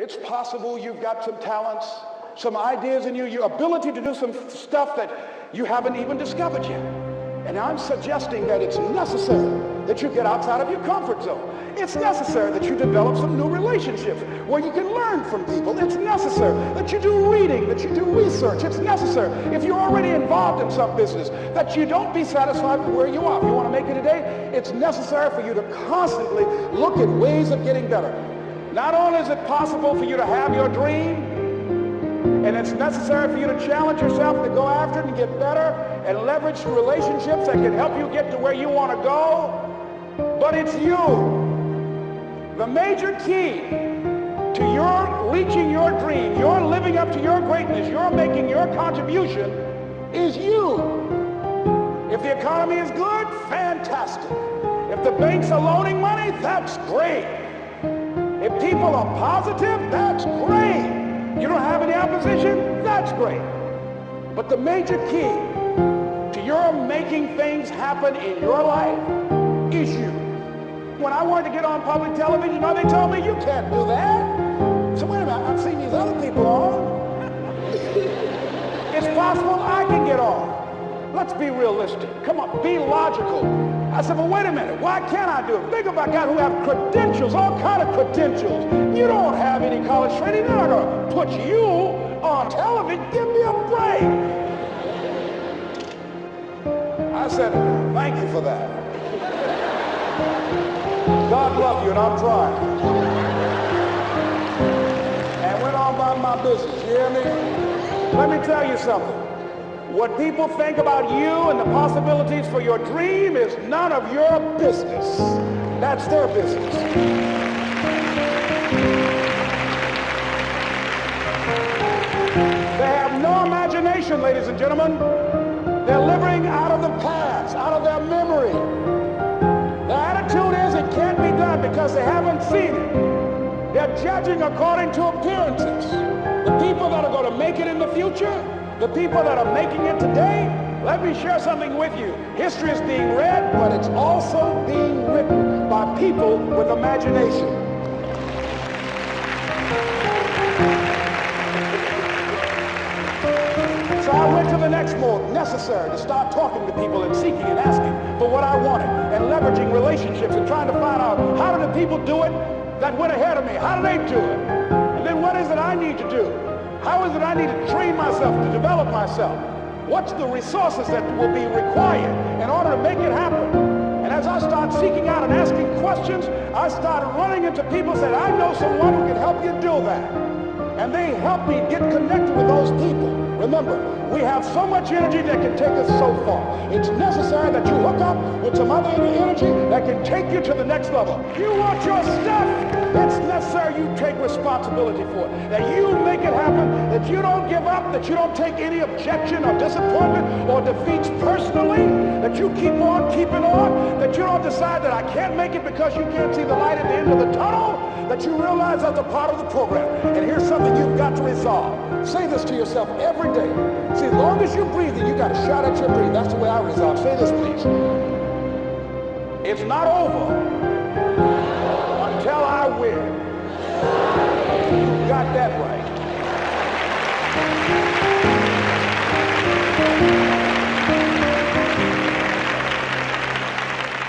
It's possible you've got some talents, some ideas in you, your ability to do some stuff that you haven't even discovered yet. And I'm suggesting that it's necessary that you get outside of your comfort zone. It's necessary that you develop some new relationships where you can learn from people. It's necessary that you do reading, that you do research. It's necessary, if you're already involved in some business, that you don't be satisfied with where you are. If you want to make it today, it's necessary for you to constantly look at ways of getting better. Not only is it possible for you to have your dream, and it's necessary for you to challenge yourself to go after it and get better and leverage relationships that can help you get to where you want to go, but it's you. The major key to your reaching your dream, your living up to your greatness, your making your contribution is you. If the economy is good, fantastic. If the banks are loaning money, that's great. If people are positive, that's great. You don't have any opposition, that's great. But the major key to your making things happen in your life is you. When I wanted to get on public television, you know, they told me, you can't do that. So wait a minute, I've seen these other people on. It's possible I can get on. Let's be realistic. Come on, be logical. I said, well, wait a minute. Why can't I do it? Think about guys who have credentials, all kind of credentials. You don't have any college training. They're not going to put you on television. Give me a break. I said, thank you for that. God love you, and I'm trying. And went on about my business. You hear me? Let me tell you something. What people think about you and the possibilities for your dream is none of your business. That's their business. They have no imagination, ladies and gentlemen. They're living out of the past, out of their memory. Their attitude is it can't be done because they haven't seen it. They're judging according to appearances. The people that are going to make it in the future, the people that are making it today, let me share something with you. History is being read, but it's also being written by people with imagination. So I went to the next mode, necessary to start talking to people and seeking and asking for what I wanted and leveraging relationships and trying to find out how do the people do it that went ahead of me? How do they do it? And then what is it I need to do? How is it I need to train myself, to develop myself? What's the resources that will be required in order to make it happen? And as I start seeking out and asking questions, I started running into people who said, I know someone who can help you do that. And they helped me get connected with those people. Remember, we have so much energy that can take us so far. It's necessary that you hook up with some other energy that can take you to the next level. You want your stuff, it's necessary you take responsibility for it. That you make it happen, that you don't give up, that you don't take any objection or disappointment or defeats personally, that you keep on keeping on, that you don't decide that I can't make it because you can't see the light at the end of the tunnel, that you realize that's a part of the program. And here's something you've got to resolve. Say this to yourself every day. See, as long as you're breathing, you got a shot at your breathing. That's the way I resolve. Say this, please. It's not over until I win. You got that right.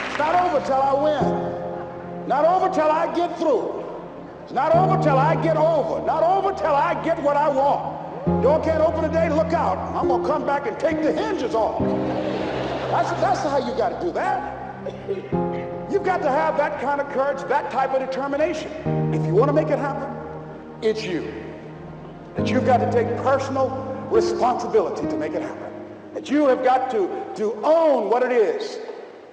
It's not over till I win. Not over till I get through. It's not over till I get over. Not over till I get what I want. Door can't open today, look out. I'm going to come back and take the hinges off. That's how you got to do that. You've got to have that kind of courage, that type of determination. If you want to make it happen, it's you. That you've got to take personal responsibility to make it happen. That you have got to own what it is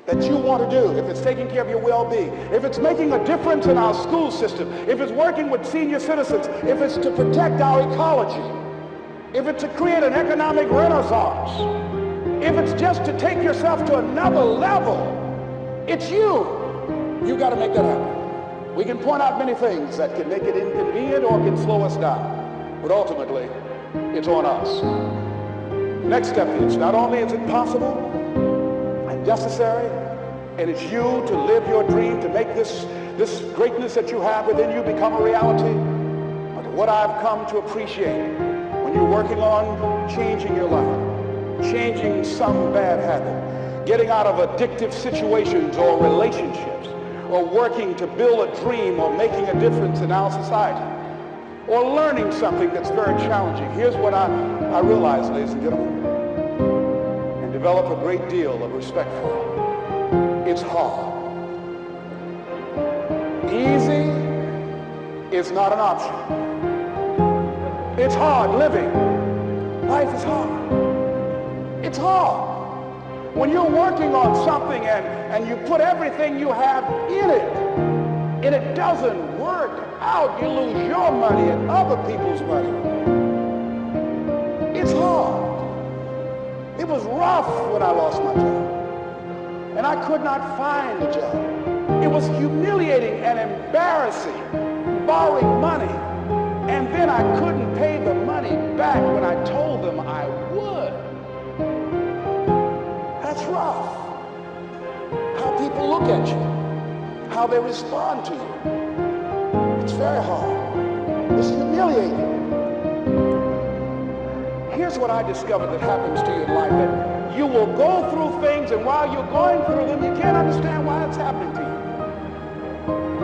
that you want to do, if it's taking care of your well-being, if it's making a difference in our school system, if it's working with senior citizens, if it's to protect our ecology, if it's to create an economic renaissance, if it's just to take yourself to another level, it's you. You've got to make that happen. We can point out many things that can make it inconvenient or can slow us down, but ultimately, it's on us. Next step is, not only is it possible and necessary, and it's you to live your dream, to make this greatness that you have within you become a reality, what I've come to appreciate when you're working on changing your life, changing some bad habit, getting out of addictive situations or relationships, or working to build a dream or making a difference in our society, or learning something that's very challenging. Here's what I realize, ladies and gentlemen, and develop a great deal of respect for. It's hard. Easy is not an option. It's hard living. Life is hard. It's hard. When you're working on something and you put everything you have in it, and it doesn't work out, you lose your money and other people's money. It's hard. It was rough when I lost my job, and I could not find a job. It was humiliating and embarrassing, borrowing money, and then I couldn't pay the money back when I told them I would. That's rough. How people look at you, how they respond to you. It's very hard. It's humiliating. Here's what I discovered that happens to you in life, that you will go through things, and while you're going through them, you can't understand why it's happening to you.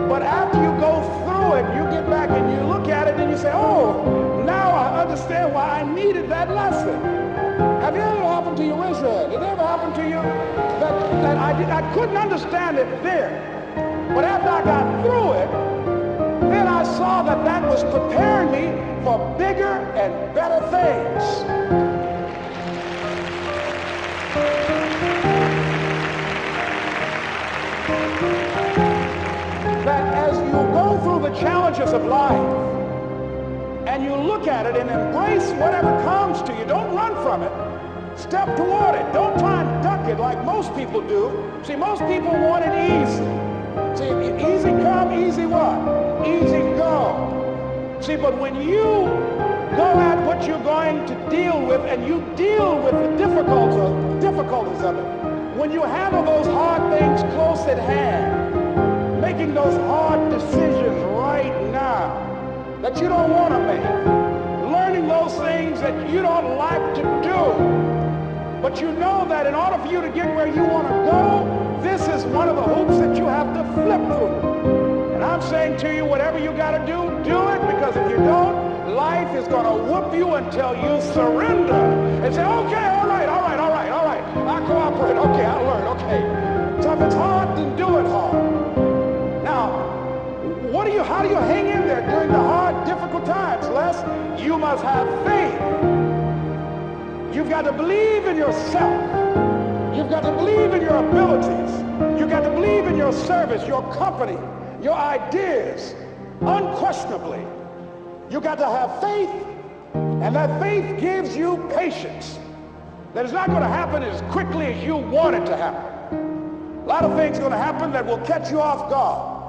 But after you go through it, you get back and you look at it and you say, oh, now I understand why I needed that lesson. Have you ever happened to you? Raise your hand. Did it ever happen to you that I couldn't understand it then, but after I got through it, then I saw that that was preparing me for bigger and better things. That as you go through the challenges of life and you look at it and embrace whatever comes to you, don't run from it. Step toward it. Don't try and duck it like most people do. See, most people want it easy. See, easy come, easy what? Easy go. See, but when you go at what you're going to deal with and you deal with the difficulties of it, when you handle those hard things close at hand, making those hard decisions right now that you don't want to make, learning those things that you don't like to do, but you know that in order for you to get where you want to go, this is one of the hoops that you have to flip through. And I'm saying to you, whatever you got to do, do it, because if you don't, life is going to whoop you until you surrender and say, okay, all right, I cooperate, okay, I learn, okay. So if it's hard, then do it hard. Now, how do you hang in there during the hard, difficult times, Les? You must have faith. You've got to believe in yourself. You've got to believe in your abilities. You've got to believe in your service, your company, your ideas, unquestionably. You've got to have faith, and that faith gives you patience. That it's not going to happen as quickly as you want it to happen. A lot of things are going to happen that will catch you off guard.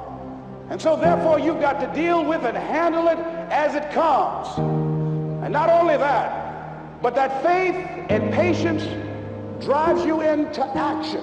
And so therefore you've got to deal with and handle it as it comes. And not only that, but that faith and patience drives you into action.